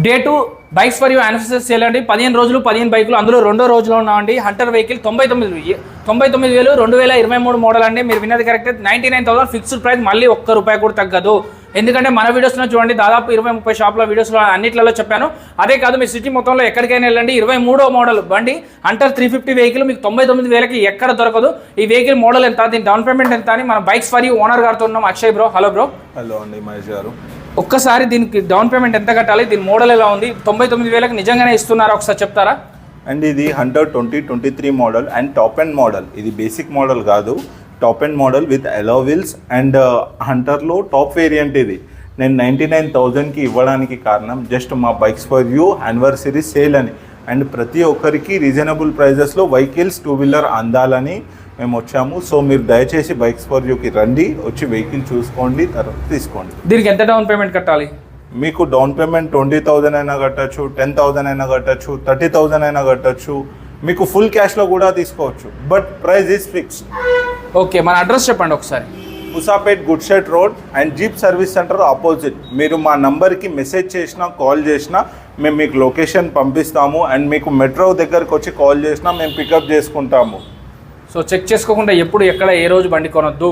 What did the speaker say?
Day 2 bikes for you anniversary sale అండి. 15 రోజులు 15 బైకులు, అందులో రెండో రోజులో ఉన్నామండి. హంటర్ వెహికల్ 99,000 2023 మోడల్ అండి. మీరు విన్నది కరెక్ట్. 99,000 ఫిక్స్డ్ ప్రైస్, మళ్ళీ ఒక్క రూపాయి కూడా తగ్గదు. ఎందుకంటే మన వీడియోస్లో చూడండి, దాదాపు 20-30 షాప్ల వీడియోస్లో అన్నిట్లలో చెప్పాను. అదే కాదు, మీ సిటీ మొత్తంలో ఎక్కడికైనా వెళ్ళండి, 23వ మోడల్ బండి హంటర్ 350 వెహికల్ మీకు 99,000కి ఎక్కడ దొరకదు. ఈ వెహికల్ మోడల్ ఎంత, దీని డౌన్ పేమెంట్ ఎంత అని మన బైక్స్ ఫర్ యూ ఓనర్ గారితో ఉన్నాం. Akshay bro. Hello bro. Hello అండి మహేష్ గారు. ఒక్కసారి దీనికి డౌన్ పేమెంట్ ఎంత కట్టాలి, దీని మోడల్ ఎలా ఉంది, 99,000కి నిజంగానే ఇస్తున్నారా ఒకసారి చెప్తారా? అండ్ ఇది Hunter 2023 model and top end model. ఇది బేసిక్ మోడల్ కాదు, top end model with alloy wheels and హంటర్లో టాప్ వేరియంట్. ఇది నేను 99,000కి ఇవ్వడానికి కారణం జస్ట్ మా bikes for you anniversary sale అని. అండ్ ప్రతి ఒక్కరికి రీజనబుల్ ప్రైజెస్లో వెహికల్స్ 2-వీలర్ అందాలని మేము వచ్చాము. సో మీరు దయచేసి బైక్స్ ఫర్ యూకి రండి, వచ్చి వెహికల్ చూసుకోండి, తర్వాత తీసుకోండి. దీనికి ఎంత డౌన్ పేమెంట్ కట్టాలి? మీకు డౌన్ పేమెంట్ 20,000 అయినా కట్టచ్చు, 10,000 అయినా కట్టచ్చు, 30,000 అయినా కట్టచ్చు. మీకు ఫుల్ క్యాష్లో కూడా తీసుకోవచ్చు, but price is fixed. Okay, మన అడ్రస్ చెప్పండి ఒకసారి. Moosapet good shed road and jeep service centre opposite. మీరు మా నంబర్కి మెసేజ్ చేసినా కాల్ చేసినా మేము మీకు లొకేషన్ పంపిస్తాము. అండ్ మీకు మెట్రో దగ్గరకు వచ్చి కాల్ చేసినా మేము పికప్ చేసుకుంటాము. సో చెక్ చేసుకోకుండా ఎప్పుడు ఎక్కడ ఏ రోజు బండి కొనొద్దు.